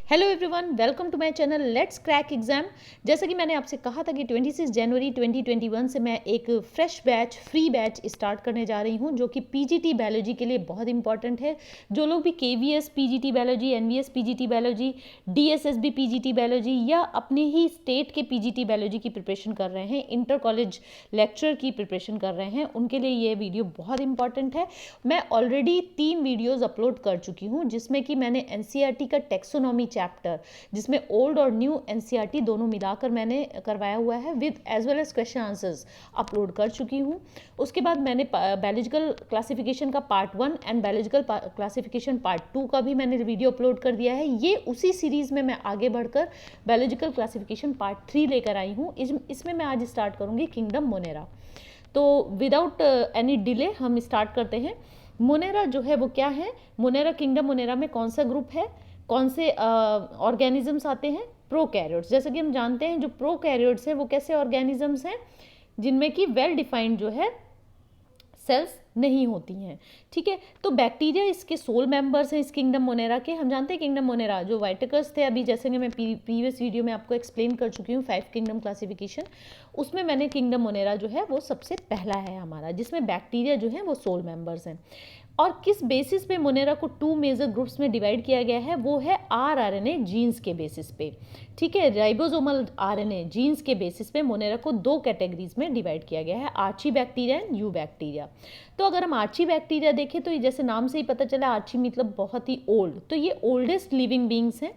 Hello everyone, welcome to my channel let's crack exam. जैसा कि मैंने आपसे कहा था कि 26 जनवरी 2021 से मैं एक fresh batch free batch start करने जा रही हूं, जो कि पीजीटी बायोलॉजी के लिए बहुत इंपॉर्टेंट है। जो लोग भी KVS PGT biology, NVS PGT biology, DSSB PGT biology या अपने ही स्टेट के पीजीटी बायोलॉजी की प्रिपरेशन कर रहे हैं, इंटर कॉलेज लेक्चर की प्रिपरेशन कर रहे हैं, उनके लिए ये वीडियो बहुत इंपॉर्टेंट है। मैं ऑलरेडी 3 वीडियोज़ अपलोड कर चुकी हूँ, जिसमें कि मैंने एनसीईआरटी का टेक्सोनॉमी चैप्टर, जिसमें ओल्ड और न्यू एनसीईआरटी दोनों मिलाकर मैंने करवाया हुआ है, with as well as question answers upload कर चुकी हूँ। उसके बाद मैंने बायोलॉजिकल क्लासिफिकेशन का part 1 and biological classification part 2 का भी मैंने वीडियो अपलोड कर दिया है। ये उसी सीरीज में मैं आगे बढ़कर बायोलॉजिकल क्लासिफिकेशन पार्ट 3 लेकर आई हूँ। इसमें मैं आज स्टार्ट करूँगी किंगडम मोनेरा। तो विदाउट एनी डिले हम स्टार्ट करते हैं। मोनेरा जो है वो क्या है? मोनेरा, किंगडम मोनेरा में कौन सा ग्रुप है, कौन से ऑर्गेनिजम्स आते हैं? प्रोकैरियोट्स। जैसे कि हम जानते हैं जो प्रोकैरियोट्स हैं वो कैसे ऑर्गेनिजम्स हैं, जिनमें कि वेल डिफाइंड जो है सेल्स नहीं होती हैं। ठीक है, तो बैक्टीरिया इसके सोल मेंबर्स हैं इस किंगडम मोनेरा के। हम जानते हैं किंगडम मोनेरा जो वाइटिकस थे, अभी जैसे कि मैं प्रीवियस वीडियो में आपको एक्सप्लेन कर चुकी हूँ 5 किंगडम क्लासिफिकेशन, उसमें मैंने किंगडम मोनेरा जो है वो सबसे पहला है हमारा, जिसमें बैक्टीरिया जो है वो सोल मेंबर्स हैं। और किस बेसिस पे मोनेरा को 2 मेजर ग्रुप्स में डिवाइड किया गया है? वो है आरआरएनए जीन्स के बेसिस पे। ठीक है, राइबोसोमल आरएनए जीन्स के बेसिस पे मोनेरा को 2 कैटेगरीज में डिवाइड किया गया है, archaebacteria and eubacteria. तो अगर हम आर्ची बैक्टीरिया देखें तो जैसे नाम से ही पता चला, आर्ची मतलब बहुत ही ओल्ड, तो ये ओल्डेस्ट लिविंग बींग्स हैं।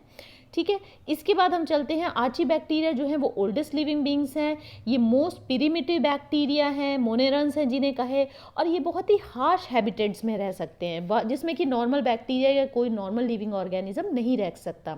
ठीक है, इसके बाद हम चलते हैं, आर्ची बैक्टीरिया जो है वो ओल्डेस्ट लिविंग बींग्स हैं, ये मोस्ट प्रिमिटिव बैक्टीरिया हैं, मोनेरन्स हैं जिन्हें कहे, और ये बहुत ही हार्श हैबिटेट्स में रह सकते हैं, जिसमें कि नॉर्मल बैक्टीरिया या कोई नॉर्मल लिविंग ऑर्गेनिज्म नहीं रह सकता।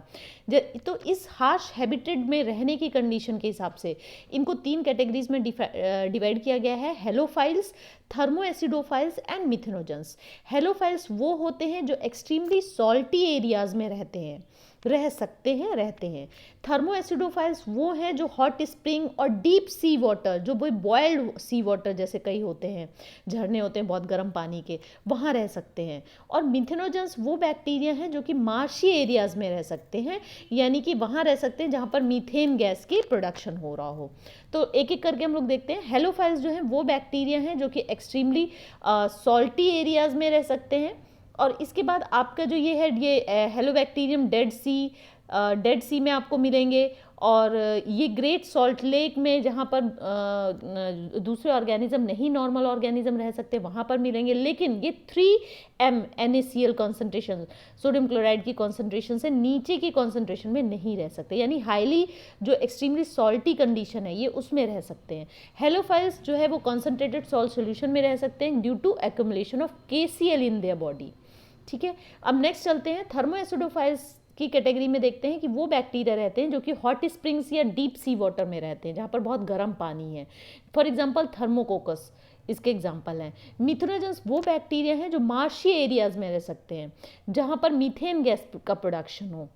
तो इस हार्श हैबिटेट में रहने की कंडीशन के हिसाब से इनको 3 कैटेगरीज में डिवाइड किया गया है, हेलोफाइल्स, थर्मोएसिडोफाइल्स एंड मिथेनोजेंस। हेलोफाइल्स वो होते हैं जो एक्सट्रीमली सॉल्टी एरियाज में रहते हैं, रहते हैं। थर्मोएसिडोफाइल्स वो हैं जो हॉट स्प्रिंग और डीप सी वाटर, जो वो बॉयल्ड सी वाटर जैसे कई होते हैं, झरने होते हैं बहुत गर्म पानी के, वहाँ रह सकते हैं। और मिथेनोजेंस वो बैक्टीरिया हैं जो कि मार्शी एरियाज में रह सकते हैं, यानी कि वहाँ रह सकते हैं जहाँ पर मीथेन गैस की प्रोडक्शन हो रहा हो। तो एक एक करके हम लोग देखते हैं। हेलोफाइल्स जो हैं वो बैक्टीरिया हैं जो कि एक्सट्रीमली सॉल्टी एरियाज में रह सकते हैं। और इसके बाद आपका जो ये है, ये हेलोबैक्टीरियम डेड सी में आपको मिलेंगे, और ये ग्रेट सॉल्ट लेक में जहाँ पर दूसरे ऑर्गेनिज्म नहीं, नॉर्मल ऑर्गेनिज्म रह सकते, वहाँ पर मिलेंगे। लेकिन ये 3m NaCl concentration, sodium chloride की कॉन्सेंट्रेशन से नीचे की कॉन्सेंट्रेशन में नहीं रह सकते, यानी हाईली जो एक्सट्रीमली सॉल्टी कंडीशन है ये उसमें रह सकते हैं। हेलोफाइल्स जो है वो कॉन्सेंट्रेटेड सॉल्ट सोल्यूशन में रह सकते हैं due to accumulation of KCl in their body. ठीक है, अब नेक्स्ट चलते हैं, थर्मोएसिडोफाइल्स की कैटेगरी में देखते हैं कि वो बैक्टीरिया रहते हैं जो कि हॉट स्प्रिंग्स या डीप सी वाटर में रहते हैं, जहाँ पर बहुत गर्म पानी है। फॉर एग्जांपल थर्मोकोकस इसके एग्जांपल हैं। मिथेनोजेंस वो बैक्टीरिया हैं जो मार्शी एरियाज में रह सकते हैं, जहाँ पर मीथेन गैस का प्रोडक्शन हो।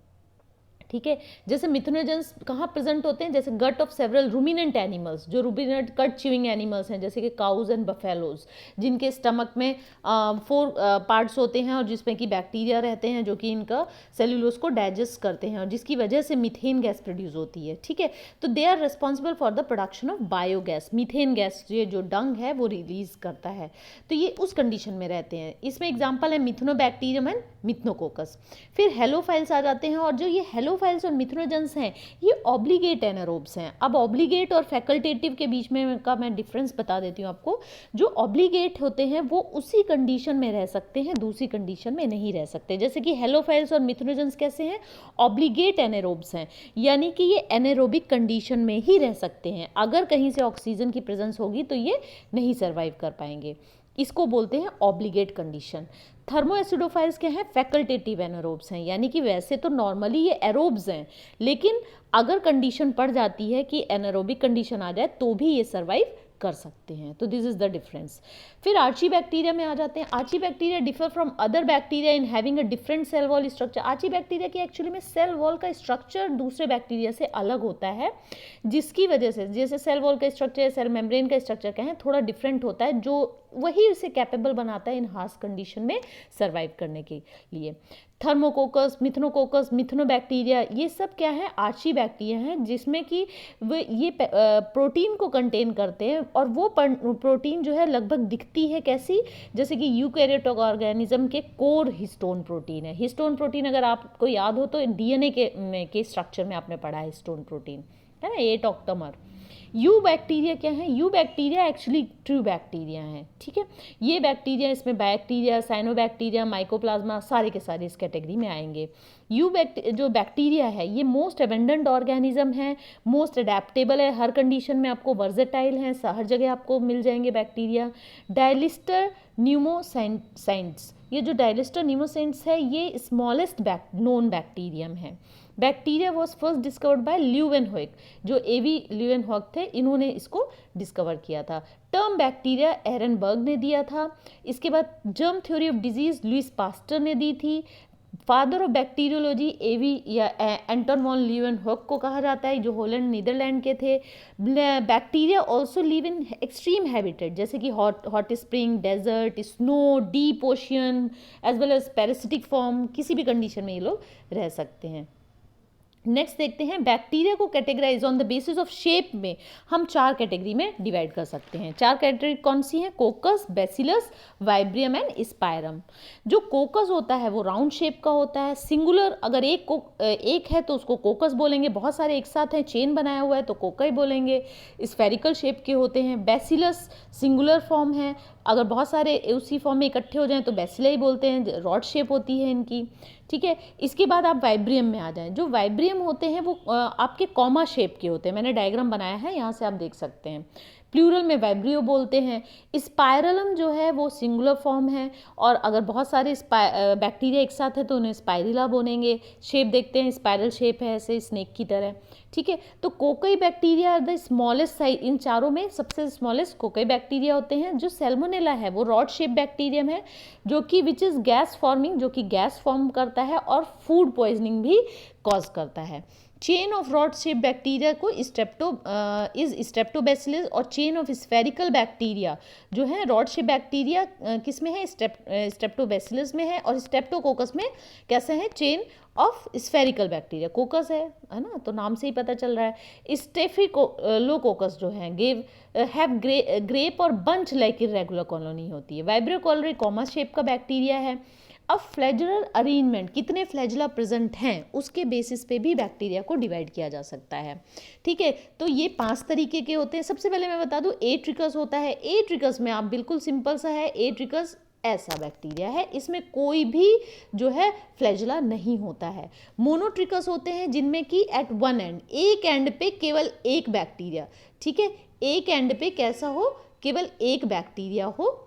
ठीक है, जैसे मिथेनोजेंस कहाँ प्रेजेंट होते हैं? जैसे gut of several ruminant animals, जो रूमिनेंट कट च्यूइंग एनिमल्स हैं, जैसे कि काउज एंड बफेलोज, जिनके स्टमक में 4 पार्ट्स होते हैं और जिसमें कि बैक्टीरिया रहते हैं जो कि इनका सेल्यूलोज को डाइजेस्ट करते हैं, और जिसकी वजह से मीथेन गैस प्रोड्यूस होती है। ठीक है, तो they are responsible for the production of biogas. Methane gas ये जो डंग है वो रिलीज करता है, तो ये उस कंडीशन में रहते हैं। इसमें एग्जाम्पल है मिथेनोबैक्टीरियम एंड मिथनोकोकस। फिर हेलोफाइल्स आ जाते हैं, और जो ये हेलोफाइल्स और मिथेनोजेंस हैं ये ऑब्लिगेट एनारोब्स हैं। अब ऑब्लिगेट और फैकल्टेटिव के बीच में का मैं डिफरेंस बता देती हूँ आपको। जो ऑब्लिगेट होते हैं वो उसी कंडीशन में रह सकते हैं, दूसरी कंडीशन में नहीं रह सकते। जैसे कि हेलोफाइल्स और मिथेनोजेंस कैसे हैं? ऑब्लिगेट एनारोब्स हैं, यानी कि ये एनारोबिक कंडीशन में ही रह सकते हैं, अगर कहीं से ऑक्सीजन की प्रेजेंस होगी तो ये नहीं सर्वाइव कर पाएंगे, इसको बोलते हैं ऑब्लिगेट कंडीशन। थर्मोएसिडोफाइल्स क्या है? फैकल्टेटिव एनारोब्स हैं, यानी कि वैसे तो नॉर्मली ये एरोब्स हैं, लेकिन अगर कंडीशन पड़ जाती है कि एनारोबिक कंडीशन आ जाए तो भी ये सर्वाइव कर सकते हैं। तो दिस इज द डिफरेंस। फिर आर्ची बैक्टीरिया में आ जाते हैं। Archaebacteria differ from other bacteria in having a different cell wall structure. Archaebacteria की एक्चुअली में सेल वॉल का स्ट्रक्चर दूसरे बैक्टीरिया से अलग होता है, जिसकी वजह से जैसे सेल वॉल का स्ट्रक्चर, सेल मेम्ब्रेन का स्ट्रक्चर कहें, थोड़ा डिफरेंट होता है, जो वही उसे कैपेबल बनाता है इन हार्श कंडीशन में सर्वाइव करने के लिए। थर्मोकोकस, मिथनोकोकस, मिथनोबैक्टीरिया, ये सब क्या है, आर्ची बैक्टीरिया हैं जिसमें कि वे ये प्रोटीन को कंटेन करते हैं, और वो प्रोटीन जो है लगभग दिखती है कैसी, जैसे कि यूकैरियोटिक ऑर्गेनिज्म के कोर हिस्टोन प्रोटीन है। हिस्टोन प्रोटीन अगर आपको याद हो तो डीएनए के स्ट्रक्चर में आपने पढ़ा है हिस्टोन प्रोटीन, है ना, 8 ऑक्टोमर। यू बैक्टीरिया क्या है, you bacteria actually true bacteria हैं, ठीक है। ये बैक्टीरिया, इसमें बैक्टीरिया, साइनोबैक्टीरिया, माइकोप्लाज्मा, सारे के सारे इस कैटेगरी में आएंगे। जो बैक्टीरिया है ये मोस्ट एबेंडेंट ऑर्गेनिज्म है, मोस्ट अडेप्टेबल है, हर कंडीशन में आपको वर्सेटाइल हैं, हर जगह आपको मिल जाएंगे बैक्टीरिया। डायलिस्टर न्यूमोसाइंट्स, ये जो डायलिस्टर न्यूमोसाइंट्स है ये स्मॉलेस्ट नोन बैक्टीरियम है। Bacteria was first discovered by Leeuwenhoek, जो एवी ल्यूवेनहोइक थे, इन्होंने इसको डिस्कवर किया था। टर्म बैक्टीरिया एरनबर्ग ने दिया था। इसके बाद germ theory of disease Louis Pasteur ने दी थी। फादर ऑफ बैक्टीरियोलॉजी एवी या एंटन वॉन ल्यूवेनहोइक को कहा जाता है, जो हॉलैंड नीदरलैंड के थे। Bacteria also live in extreme habitat, जैसे कि hot spring, desert, snow, deep ocean, as well as parasitic form, किसी भी कंडीशन में ये लोग रह सकते हैं। नेक्स्ट देखते हैं, बैक्टीरिया को categorize on the basis of shape में हम 4 कैटेगरी में डिवाइड कर सकते हैं। 4 कैटेगरी कौन सी हैं, कोकस, बैसिलस, वाइब्रियम एंड स्पायरम। जो कोकस होता है वो राउंड शेप का होता है, सिंगुलर, अगर एक है तो उसको कोकस बोलेंगे, बहुत सारे एक साथ हैं, चेन बनाया हुआ है तो कोका ही बोलेंगे। स्फेरिकल शेप के होते हैं। बैसिलस सिंगुलर फॉर्म है, अगर बहुत सारे उसी फॉर्म में इकट्ठे हो जाएं तो बैसिला ही बोलते हैं, रॉड शेप होती है इनकी, ठीक है। इसके बाद आप वाइब्रियम में आ जाएं। जो वाइब्रियम होते हैं वो आपके कॉमा शेप के होते हैं, मैंने डायग्राम बनाया है, यहाँ से आप देख सकते हैं। प्लूरल में वाइब्रियो बोलते हैं। स्पायरलम जो है वो सिंगुलर फॉर्म है, और अगर बहुत सारे बैक्टीरिया एक साथ है तो उन्हें स्पाइरिला बोलेंगे। शेप देखते हैं, स्पाइरल शेप है ऐसे स्नेक की तरह, ठीक है। तो cocci bacteria are the smallest size, इन चारों में सबसे स्मॉलेस्ट कोकाई बैक्टीरिया होते हैं। जो सैल्मोनेला है वो रॉड शेप बैक्टीरियम है, जो कि विच इज़ गैस फॉर्मिंग, जो कि गैस फॉर्म करता है और फूड पॉइजनिंग भी कॉज करता है। Chain of rod shape bacteria को स्ट्रेप्टोबैसिलस, और चेन ऑफ स्फेरिकल बैक्टीरिया जो है, रॉड शेप बैक्टीरिया किस में है, स्ट्रेप्टोबैसिलस में है, और स्ट्रेप्टोकोकस में कैसे है, चेन ऑफ स्फेरिकल बैक्टीरिया, कोकस है ना, तो नाम से ही पता चल रहा है। स्टेफिलोकोकस जो है हैव ग्रेप और बंच लाइक इरेगुलर कॉलोनी होती है। वाइब्रियो कॉलोनी कॉमा शेप का बैक्टीरिया है। अब फ्लैजुलर अरेंजमेंट, कितने फ्लैजुला प्रेजेंट हैं उसके बेसिस पे भी बैक्टीरिया को डिवाइड किया जा सकता है, ठीक है। तो ये 5 तरीके के होते हैं। सबसे पहले मैं बता दूं, एट्रिकस होता है। एट्रिकस में आप बिल्कुल सिंपल सा है, एट्रिकस ऐसा बैक्टीरिया है, इसमें कोई भी जो है फ्लैजुला नहीं होता है। मोनोट्रिकस होते हैं जिनमें कि एट वन एंड, एक एंड पे केवल एक बैक्टीरिया, ठीक है, एक एंड पे कैसा हो, केवल एक बैक्टीरिया हो,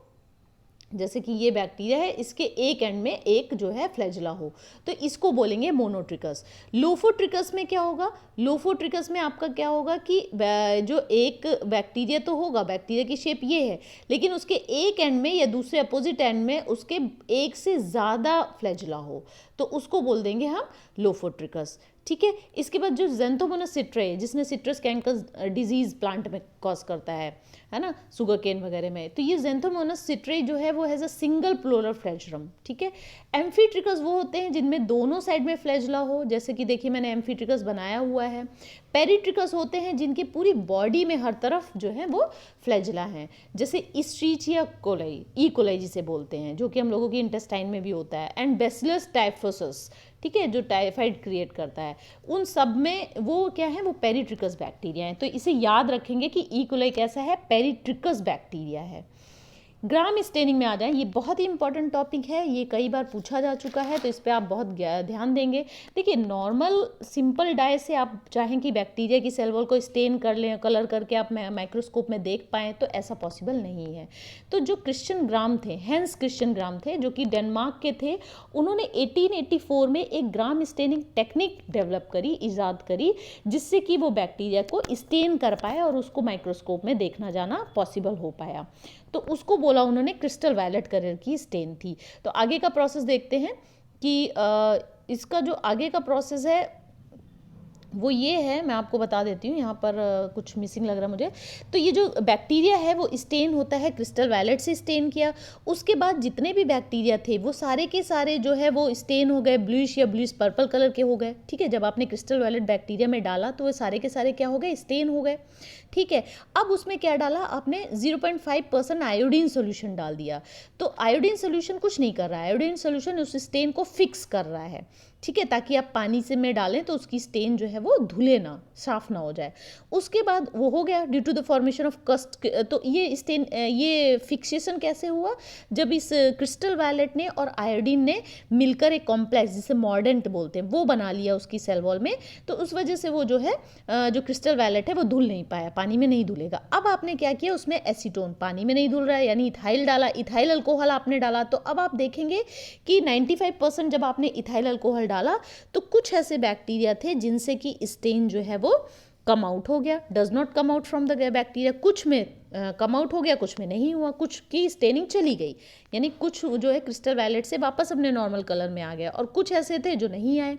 जैसे कि ये बैक्टीरिया है, इसके एक एंड में एक जो है फ्लैजुला हो, तो इसको बोलेंगे मोनोट्रिकस। लोफोट्रिकस में क्या होगा, लोफोट्रिकस में आपका क्या होगा कि जो एक बैक्टीरिया तो होगा, बैक्टीरिया की शेप ये है, लेकिन उसके एक एंड में या दूसरे अपोजिट एंड में उसके एक से ज़्यादा फ्लैजुला हो, तो उसको बोल देंगे हम लोफोट्रिकस, ठीक है। इसके बाद जो ज़ेंथोमोनस सिट्रे, जिसने सिट्रस कैंकर डिजीज़ प्लांट में कॉज करता है ना, शुगर केन वगैरह में, तो ये ज़ेंथोमोनस सिट्रे जो है वो हैज़ अ सिंगल प्लोरल फ्लैजुलम, ठीक है। एम्फीट्रिकस वो होते हैं जिनमें दोनों साइड में फ्लैजुला हो, जैसे कि देखिए मैंने एम्फीट्रिकस बनाया हुआ है। पेरिट्रिकस होते हैं जिनकी पूरी बॉडी में हर तरफ जो है वो फ्लैजुला हैं, जैसे इस्ट्रीचिया कोलाई, ई कोलाई जिसे बोलते हैं, जो कि हम लोगों की इंटेस्टाइन में भी होता है। एंड बैसिलस टाइफोसस, ठीक है, जो टाइफाइड क्रिएट करता है, उन सब में वो क्या है, वो पेरिट्रिकस बैक्टीरिया है। तो इसे याद रखेंगे कि ई कोलाई कैसा है, पेरिट्रिकस बैक्टीरिया है। ग्राम स्टेनिंग में आ जाएं, ये बहुत ही इंपॉर्टेंट टॉपिक है, ये कई बार पूछा जा चुका है, तो इस पर आप बहुत ध्यान देंगे। देखिए नॉर्मल सिंपल डाई से आप चाहें कि बैक्टीरिया की सेल वॉल को स्टेन कर लें, कलर करके आप माइक्रोस्कोप में देख पाएँ, तो ऐसा पॉसिबल नहीं है। तो जो क्रिश्चियन ग्राम थे, हैंस क्रिश्चियन ग्राम थे, जो कि डेनमार्क के थे, उन्होंने 1884 में एक ग्राम स्टेनिंग टेक्निक डेवलप करी, ईजाद करी, जिससे कि वो बैक्टीरिया को स्टेन कर पाए और उसको माइक्रोस्कोप में देखना जाना पॉसिबल हो पाया। तो उसको बोला उन्होंने क्रिस्टल वायलेट कलर की स्टेन थी। तो आगे का प्रोसेस देखते हैं कि इसका जो आगे का प्रोसेस है वो ये है, मैं आपको बता देती हूँ, यहाँ पर कुछ मिसिंग लग रहा है मुझे। तो ये जो बैक्टीरिया है वो स्टेन होता है, क्रिस्टल वायलेट से स्टेन किया, उसके बाद जितने भी बैक्टीरिया थे वो सारे के सारे जो है वो स्टेन हो गए, ब्लूइश या ब्लूइश पर्पल कलर के हो गए। ठीक है, जब आपने क्रिस्टल वायलेट बैक्टीरिया में डाला तो वो सारे के सारे क्या हो गए, स्टेन हो गए। ठीक है, अब उसमें क्या डाला आपने, 0.5% आयोडीन सोल्यूशन डाल दिया। तो आयोडीन सोल्यूशन कुछ नहीं कर रहा है, आयोडीन सोल्यूशन उस स्टेन को फिक्स कर रहा है। ठीक है, ताकि आप पानी से में डालें तो उसकी स्टेन जो है वो धुले ना, साफ ना हो जाए। उसके बाद वो हो गया due to the formation of cyst. तो ये स्टेन, ये फिक्सेशन कैसे हुआ, जब इस क्रिस्टल वायलेट ने और आयोडीन ने मिलकर एक कॉम्प्लेक्स जिसे मॉर्डेंट बोलते हैं वो बना लिया उसकी सेल वॉल में। तो उस वजह से वो जो है जो क्रिस्टल वायलेट है वो धुल नहीं पाया, पानी में नहीं धुलेगा। अब आपने क्या किया, उसमें एसीटोन, पानी में नहीं धुल रहा है यानी इथाइल डाला, इथाइल अल्कोहल आपने डाला। तो अब आप देखेंगे कि 95% जब आपने इथाइल अल्कोहल डाला तो कुछ ऐसे बैक्टीरिया थे जिनसे कि स्टेन जो है वो कम आउट हो गया, does not come out from the bacteria. कुछ में कम आउट हो गया, कुछ में नहीं हुआ, कुछ की स्टेनिंग चली गई, यानी कुछ जो है क्रिस्टल वायलेट से वापस अपने नॉर्मल कलर में आ गया, और कुछ ऐसे थे जो नहीं आए।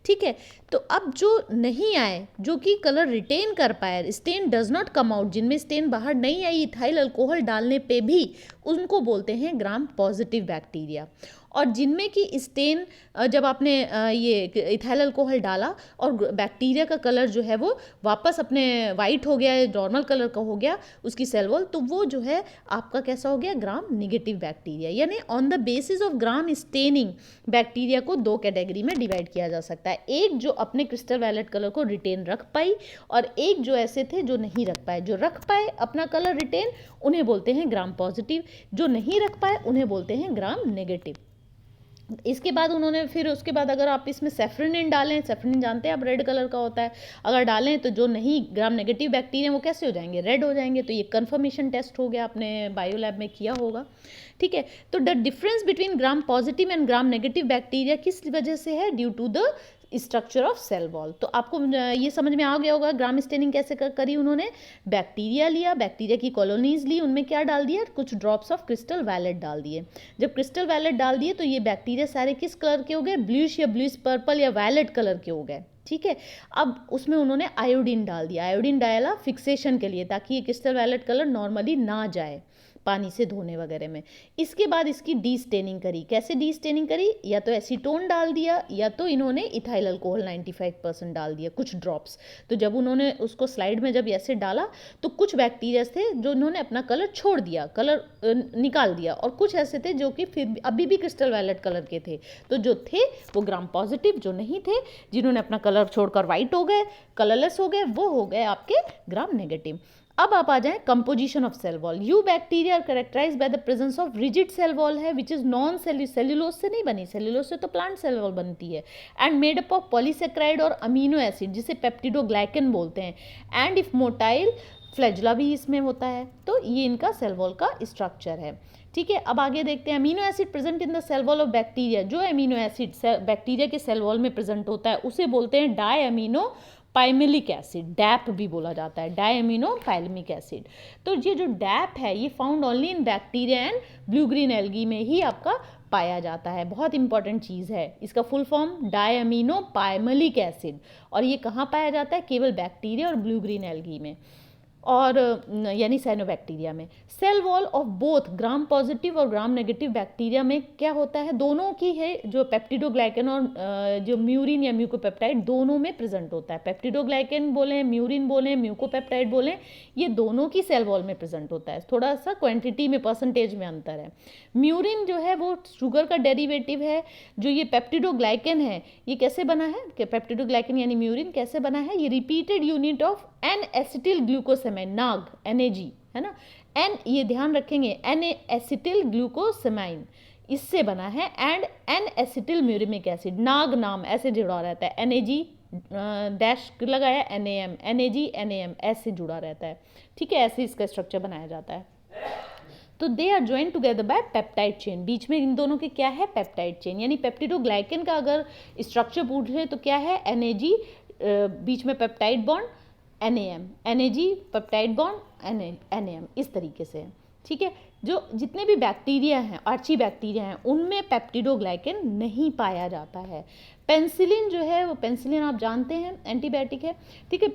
ठीक है, तो अब जो नहीं आए, जो कि कलर रिटेन कर पाए, stain does not come out, जिनमें स्टेन बाहर नहीं आई इथाइल अल्कोहल डालने पे भी, उनको बोलते हैं ग्राम पॉजिटिव बैक्टीरिया। और जिनमें कि स्टेन जब आपने ये इथाइल अल्कोहल डाला और बैक्टीरिया का कलर जो है वो वापस अपने वाइट हो गया, नॉर्मल कलर का हो गया उसकी सेल वॉल, तो वो जो है आपका कैसा हो गया, ग्राम नेगेटिव बैक्टीरिया। यानी on the basis of gram staining bacteria को दो कैटेगरी में डिवाइड किया जा सकता है, एक जो अपने क्रिस्टल वायलेट कलर को रिटेन रख पाई, और एक जो ऐसे थे जो नहीं रख पाए। जो रख पाए अपना कलर रिटेन, उन्हें बोलते हैं ग्राम पॉजिटिव, जो नहीं रख पाए उन्हें बोलते हैं ग्राम नेगेटिव। इसके बाद उन्होंने फिर उसके बाद अगर आप इसमें सेफ्रोनिन डालें, सेफ्रोनिन जानते हैं आप, रेड कलर का होता है, अगर डालें तो जो नहीं ग्राम नेगेटिव बैक्टीरिया वो कैसे हो जाएंगे, रेड हो जाएंगे। तो ये कंफर्मेशन टेस्ट हो गया, आपने बायो लैब में किया होगा। ठीक है, तो the difference between gram positive and gram negative bacteria किस वजह से है, due to the structure of cell wall. तो आपको ये समझ में आ गया होगा ग्राम स्टेनिंग कैसे करी उन्होंने। बैक्टीरिया लिया, बैक्टीरिया की कॉलोनीज ली, उनमें क्या डाल दिया, कुछ ड्रॉप्स ऑफ क्रिस्टल वायलेट डाल दिए। जब क्रिस्टल वायलेट डाल दिए तो ये बैक्टीरिया सारे किस कलर के हो गए, ब्लूइश या ब्लूइश पर्पल या वायलेट कलर के हो गए। ठीक है, अब उसमें उन्होंने आयोडीन डाल दिया, आयोडीन डाला फिक्सेशन के लिए, ताकि ये क्रिस्टल वायलेट कलर नॉर्मली ना जाए पानी से धोने वगैरह में। इसके बाद इसकी डी स्टेनिंग करी, कैसे डी स्टेनिंग करी, या तो एसीटोन डाल दिया या तो इन्होंने इथाइल अल्कोहल 95% डाल दिया, कुछ ड्रॉप्स। तो जब उन्होंने उसको स्लाइड में जब ऐसे डाला तो कुछ बैक्टीरिया थे जो उन्होंने अपना कलर छोड़ दिया, कलर निकाल दिया, और कुछ ऐसे थे जो कि फिर अभी भी क्रिस्टल वायलेट कलर के थे। तो जो थे वो ग्राम पॉजिटिव, जो नहीं थे, जिन्होंने अपना कलर छोड़कर वाइट हो गए, कलरलेस हो गए, वो हो गए आपके ग्राम नेगेटिव। अब आप आ जाएं composition of cell wall. Eubacteria are characterized by the presence of rigid cell wall है विच इज नॉन सेल्यूलोज से नहीं बनी, सेल्यूलोज से तो प्लांट सेल वॉल बनती है, and made up of polysaccharide और अमीनो एसिड जिसे पेप्टिडोग्लाइकन बोलते हैं, एंड इफ मोटाइल फ्लैजुला भी इसमें होता है। तो ये इनका सेल वॉल का स्ट्रक्चर है। ठीक है, अब आगे देखते हैं amino acid present in the cell wall of bacteria. जो अमीनो एसिड बैक्टीरिया के सेल वॉल में प्रेजेंट होता है उसे बोलते हैं diaminopimelic acid, DAP भी बोला जाता है, डायमिनो पाइमेलिक एसिड। तो ये जो डैप है ये found only in bacteria and blue green algae में ही आपका पाया जाता है। बहुत इंपॉर्टेंट चीज़ है, इसका full form diamino pimelic acid, और ये कहाँ पाया जाता है, केवल बैक्टीरिया और ब्लू ग्रीन एल्गी में, और यानी साइनोबैक्टीरिया में। Cell wall of both gram positive और ग्राम नेगेटिव बैक्टीरिया में क्या होता है, दोनों की है जो पेप्टिडोग्लाइकन और जो म्यूरिन या म्यूकोपेप्टाइड दोनों में प्रेजेंट होता है। पेप्टिडोग्लाइकन बोलें, म्यूरिन बोलें, म्यूकोपेप्टाइड बोलें, ये दोनों की सेल वॉल में प्रेजेंट होता है। थोड़ा सा क्वांटिटी में, परसेंटेज में अंतर है। म्यूरिन जो है वो शुगर का डेरिवेटिव है। जो ये पेप्टिडोग्लाइकन है ये कैसे बना है, कि पेप्टिडोग्लाइकन यानी म्यूरिन कैसे बना है, ये repeated unit of N acetyl glucosamine, NAG, NAG है ना, एन, ये ध्यान रखेंगे, एन एसिटिल ग्लूकोसेमाइन इससे बना है, एंड एन एसिटिल म्यूरिमिक एसिड, नाग नाम ऐसे जुड़ा रहता है, NAG डैश लगाया, NAM, NAG NAM ऐसे जुड़ा रहता है। ठीक है, ऐसे इसका स्ट्रक्चर बनाया जाता है। तो they are join together by peptide chain, बीच में इन दोनों के क्या है, पेप्टाइड चेन। यानी पेप्टिडोग्लाइकन का अगर स्ट्रक्चर पूछे तो क्या है, NAG बीच में peptide bond, NAM, NAG peptide bond, NAM, इस तरीके से। ठीक है, जो जितने भी बैक्टीरिया हैं, आर्ची बैक्टीरिया हैं, उनमें पेप्टिडोग्लाइकन नहीं पाया जाता है। पेंसिलिन जो है वो, पेंसिलिन आप जानते हैं एंटीबायोटिक है, ठीक है,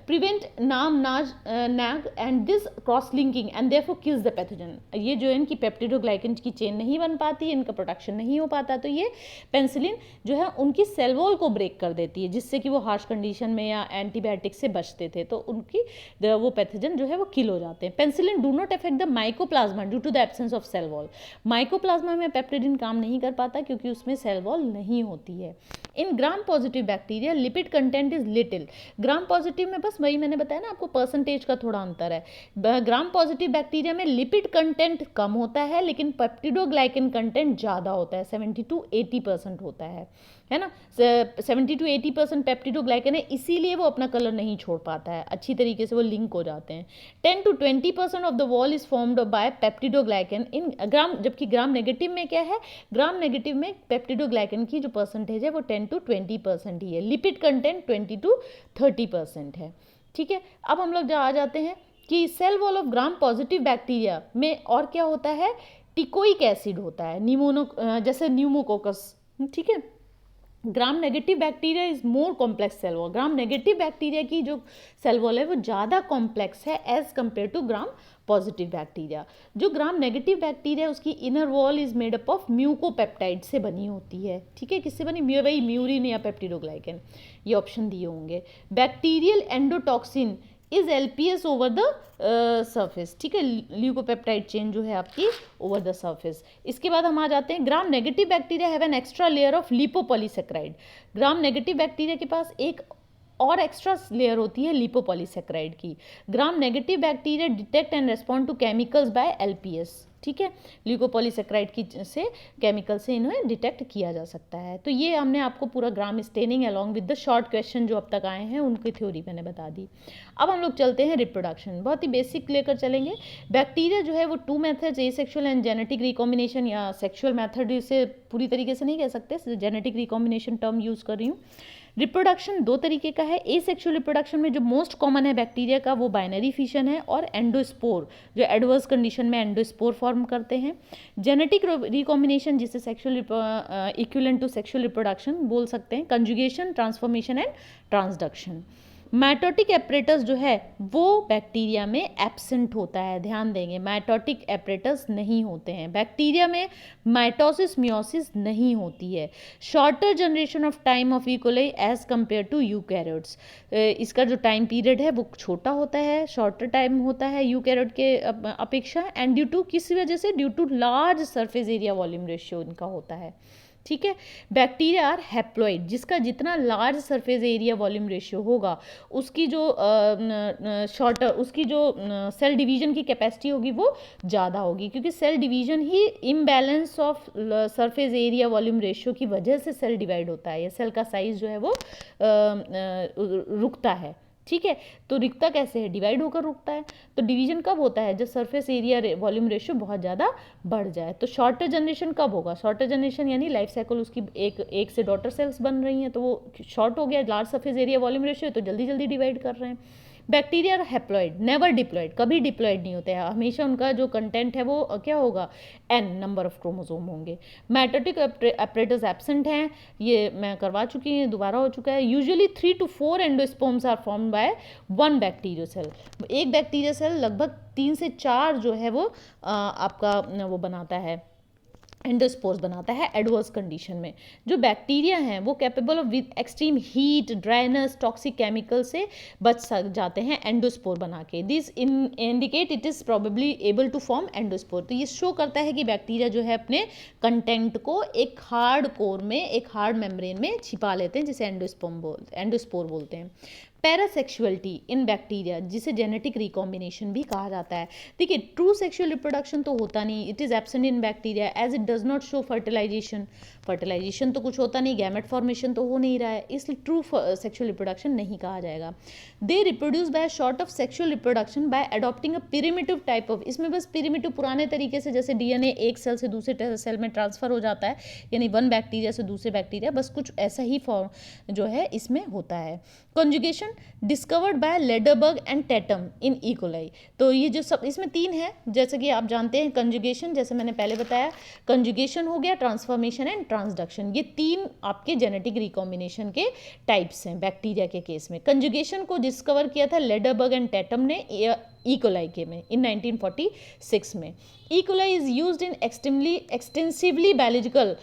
prevent Nag and this cross linking and therefore kills the pathogen. ये जो है इनकी पेप्टिडोग्लाइकन की चेन नहीं बन पाती, इनका प्रोडक्शन नहीं हो पाता, तो ये पेंसिलिन जो है उनकी सेल वॉल को ब्रेक कर देती है, जिससे कि वो हार्श कंडीशन में या एंटीबायोटिक से बचते थे, तो उनकी वो पैथोजन जो है वो किल हो जाते हैं। Penicillin do not affect the mycoplasma due to the absence of cell wall. Mycoplasma में पेप्टिडिन काम नहीं कर पाता क्योंकि उसमें सेल वॉल नहीं होती है। In gram positive bacteria lipid content is little. Gram positive में बस वही मैंने बताया ना आपको, परसेंटेज का थोड़ा अंतर है। ग्राम पॉजिटिव बैक्टीरिया में लिपिड कंटेंट कम होता है लेकिन पेप्टिडोग्लाइकन कंटेंट ज़्यादा होता है, 70 to 80% होता है ना, 70 to 80% पेप्टिडोग्लाइकन है, इसीलिए वो अपना कलर नहीं छोड़ पाता है, अच्छी तरीके से वो लिंक हो जाते हैं। 10 to 20% of the wall is formed by peptidoglycan in gram, जबकि ग्राम नेगेटिव में क्या है, ग्राम नेगेटिव में पेप्टिडोग्लाइकन की जो परसेंटेज है वो 10 to 20% ही है, लिपिड कंटेंट 20 to 30% है, ठीक है। अब हम लोग आ जाते हैं कि cell wall of gram positive bacteria में और क्या होता है, टिकोइक एसिड होता है, जैसे न्यूमोकोकस, ठीक है। Gram negative bacteria is more complex cell wall. Gram negative bacteria की जो सेल वॉल है वो ज़्यादा कॉम्प्लेक्स है as compare to gram positive bacteria. जो ग्राम नेगेटिव बैक्टीरिया उसकी inner wall is made up of mucopeptide से बनी होती है, ठीक है। किससे बनी, वही म्यूरिन या पेप्टिडोग्लाइकन, ये ऑप्शन दिए होंगे। Bacterial endotoxin is LPS over the surface, ठीक है, ल्यूकोपेप्टाइड चेन जो है आपकी ओवर द सरफेस। इसके बाद हम आ जाते हैं, gram negative bacteria have an extra layer of lipopolysaccharide. Gram negative bacteria के पास एक और एक्स्ट्रा लेयर होती है लिपोपॉलीसेक्राइड की। Gram negative bacteria detect and respond to chemicals by LPS, ठीक है, ल्यूकोपॉलीसेक्राइड की से केमिकल से इन्हें डिटेक्ट किया जा सकता है। तो ये हमने आपको पूरा gram staining along with the short question जो अब तक आए हैं उनकी थ्योरी मैंने बता दी। अब हम लोग चलते हैं रिप्रोडक्शन, बहुत ही बेसिक लेकर चलेंगे। बैक्टीरिया जो है वो 2 methods, asexual and genetic recombination, या सेक्सुअल मेथड इसे पूरी तरीके से नहीं कह सकते, जेनेटिक रिकॉम्बिनेशन टर्म यूज़ कर रही हूँ। रिप्रोडक्शन 2 तरीके का है। एसेक्सुअल रिप्रोडक्शन में जो मोस्ट कॉमन है बैक्टीरिया का वो बाइनरी फिशन है, और एंडोस्पोर जो एडवर्स कंडीशन में एंडोस्पोर फॉर्म करते हैं। जेनेटिक रिकॉम्बिनेशन जिसे sexual equivalent to sexual reproduction बोल सकते हैं, conjugation, transformation and transduction. Mitotic apparatus जो है वो बैक्टीरिया में एब्सेंट होता है, ध्यान देंगे, माइटोटिक एपरेटस नहीं होते हैं बैक्टीरिया में, माइटोसिस मियोसिस नहीं होती है। Shorter generation of time of E coli as compare to eukaryotes, इसका जो टाइम पीरियड है वो छोटा होता है, शॉर्टर टाइम होता है यूकैरियोट के अपेक्षा, एंड ड्यू टू किस वजह से, due to large surface area volume ratio इनका होता है, ठीक है। बैक्टीरिया आर हैप्लॉइड, जिसका जितना large surface area volume ratio होगा उसकी जो उसकी जो सेल डिवीजन की कैपेसिटी होगी वो ज़्यादा होगी, क्योंकि सेल डिवीजन ही imbalance of surface area volume ratio की वजह से सेल डिवाइड होता है, या सेल का साइज जो है वो रुकता है, ठीक है। तो रिक्ता कैसे है, डिवाइड होकर रुकता है। तो डिवीजन कब होता है, जब सरफेस एरिया वॉल्यूम रेशियो बहुत ज़्यादा बढ़ जाए। तो शॉर्टर जनरेशन कब होगा, शॉर्टर जनरेशन यानी लाइफ साइकिल उसकी एक से डॉटर सेल्स बन रही हैं तो वो शॉर्ट हो गया, large surface area volume ratio तो जल्दी जल्दी डिवाइड कर रहे हैं। बैक्टीरिया हैप्लॉइड, नेवर डिप्लॉइड, कभी डिप्लॉइड नहीं होते हैं, हमेशा उनका जो कंटेंट है वो क्या होगा, n नंबर ऑफ क्रोमोसोम होंगे। माइटोटिक एपरेटस एब्सेंट हैं, ये मैं करवा चुकी हूँ, दोबारा हो चुका है। Usually 3 to 4 endosperms are formed by 1 bacteria cell, एक बैक्टीरिया सेल लगभग 3 से 4 जो है वो आपका वो बनाता है, एंडोस्पोर्स बनाता है एडवर्स कंडीशन में। जो बैक्टीरिया हैं वो capable of with extreme heat, dryness, toxic chemical से बच जाते हैं एंडोस्पोर बना के। This indicate it is probably able to form endospore. तो ये शो करता है कि बैक्टीरिया जो है अपने कंटेंट को एक हार्ड कोर में, एक हार्ड मेम्ब्रेन में छिपा लेते हैं, जिसे एंडोस्पोर बोलते हैं। पैरासेक्सुअलिटी इन बैक्टीरिया, जिसे जेनेटिक रिकॉम्बिनेशन भी कहा जाता है। देखिए, ट्रू सेक्सुअल रिप्रोडक्शन तो होता नहीं, it is absent in bacteria as it does not show fertilization. Fertilization तो कुछ होता नहीं, गैमेट फॉर्मेशन तो हो नहीं रहा है, इसलिए ट्रू सेक्सुअल रिप्रोडक्शन नहीं कहा जाएगा। They reproduce by short of sexual reproduction by adopting a primitive type of, इसमें बस प्रिमिटिव पुराने तरीके से, जैसे डीएनए एक सेल से दूसरे सेल में ट्रांसफर हो जाता है, यानी 1 बैक्टीरिया से दूसरे बैक्टीरिया, बस कुछ ऐसा ही फॉर्म जो है इसमें होता है। Conjugation, discovered by Lederberg and Tetam in E coli. तो ये जो सब इसमें 3 है, जैसे कि आप जानते हैं कंजुगेशन, जैसे मैंने पहले बताया कंजुगेशन हो गया, ट्रांसफॉर्मेशन एंड ट्रांसडक्शन, ये 3 आपके जेनेटिक रिकॉम्बिनेशन के टाइप्स हैं बैक्टीरिया के केस में। कंजुगेशन को डिस्कवर किया था लेडरबर्ग एंड टेटम ने ई कोलाई के में इन 1946 में। E coli is used in extensively biological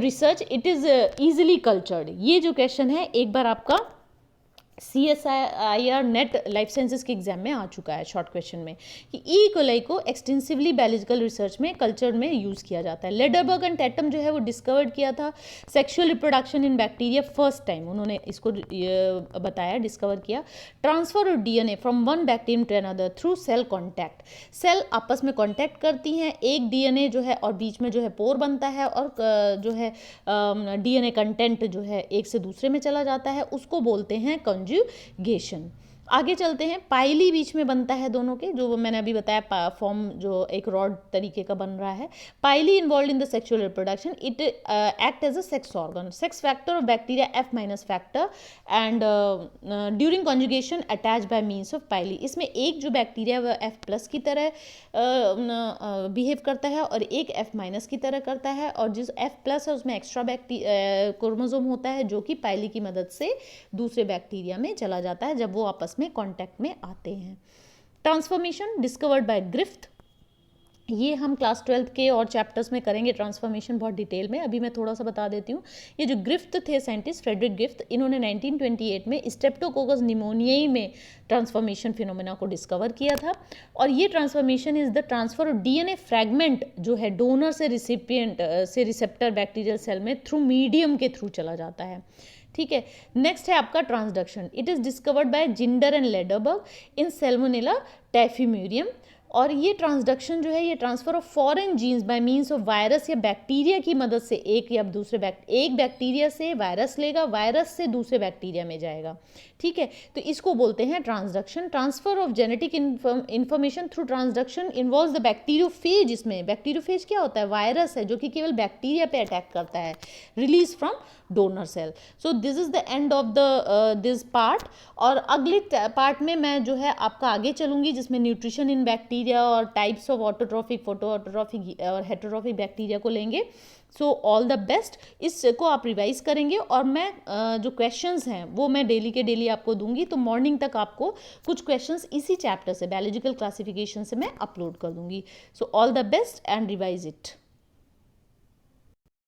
research, it is easily cultured. ये जो क्वेश्चन है एक बार आपका CSIR नेट लाइफ साइंसेज के एग्जाम में आ चुका है शॉर्ट क्वेश्चन में, कि ई कोलाई को एक्सटेंसिवली बायोलॉजिकल रिसर्च में कल्चर में यूज़ किया जाता है। लेडरबर्ग एंड टेटम जो है वो डिस्कवर्ड किया था sexual reproduction in bacteria, first time उन्होंने इसको बताया, डिस्कवर किया। Transfer of DNA from one bacterium to another through cell contact, cell आपस में कॉन्टैक्ट करती हैं, एक DNA जो है और बीच में जो है पोर बनता है और जो है DNA कंटेंट जो है एक से दूसरे में चला जाता है, उसको बोलते हैं कंजुगेशन। आगे चलते हैं, पाइली बीच में बनता है दोनों के, जो मैंने अभी बताया फॉर्म जो एक रॉड तरीके का बन रहा है। Pili involve in the sexual reproduction, it act as a sex organ, sex factor of bacteria F- factor and during conjugation attach by means of pili. इसमें एक जो बैक्टीरिया वह F+ की तरह बिहेव करता है और एक F- की तरह करता है, और जिस F+ है उसमें एक्स्ट्रा क्रोमोसोम होता है जो कि पाइली की मदद से दूसरे बैक्टीरिया में चला जाता है जब वो आपस में कांटेक्ट में आते हैं। ट्रांसफॉर्मेशन डिस्कवर्ड बाय ग्रिफ्थ, ये हम क्लास 12th के और चैप्टर्स में करेंगे ट्रांसफॉर्मेशन बहुत डिटेल में, अभी मैं थोड़ा सा बता देती हूँ। ये जो ग्रिफ्थ थे साइंटिस्ट फ्रेडरिक ग्रिफ्थ, इन्होंने 1928 में स्ट्रेप्टोकोकस निमोनियाई में ट्रांसफॉर्मेशन फिनोमेना को डिस्कवर किया था। और ये transformation is the transfer of DNA fragment जो है डोनर से रिसिपिएंट से रिसेप्टर बैक्टीरियल सेल में थ्रू मीडियम के थ्रू चला जाता है। ठीक है, नेक्स्ट है आपका transduction, it is discovered by Zinder and Lederberg in Salmonella typhimurium. और ये ट्रांसडक्शन जो है ये transfer of foreign genes by means of virus या बैक्टीरिया की मदद से, एक या दूसरे एक बैक्टीरिया से वायरस लेगा, वायरस से दूसरे बैक्टीरिया में जाएगा। ठीक है, तो इसको बोलते हैं transduction. Transfer of genetic information through transduction involves the bacteriophage. इसमें बैक्टीरियोफेज क्या होता है, वायरस है जो कि केवल बैक्टीरिया पे अटैक करता है, release from donor cell. So this is the end of the this part. और अगले पार्ट में मैं जो है आपका आगे चलूंगी जिसमें न्यूट्रिशन इन बैक्टीरिया और टाइप्स ऑफ ऑटोट्रॉफिक, फोटोऑटोट्रॉफिक और हेटेरोट्रॉफिक बैक्टीरिया को लेंगे। सो ऑल द बेस्ट, इसको आप रिवाइज करेंगे और मैं जो क्वेश्चंस हैं वो मैं डेली के डेली आपको दूंगी, तो मॉर्निंग तक आपको कुछ क्वेश्चंस इसी चैप्टर से बायोलॉजिकल क्लासिफिकेशन से मैं अपलोड कर दूंगी। So all the best and revise it.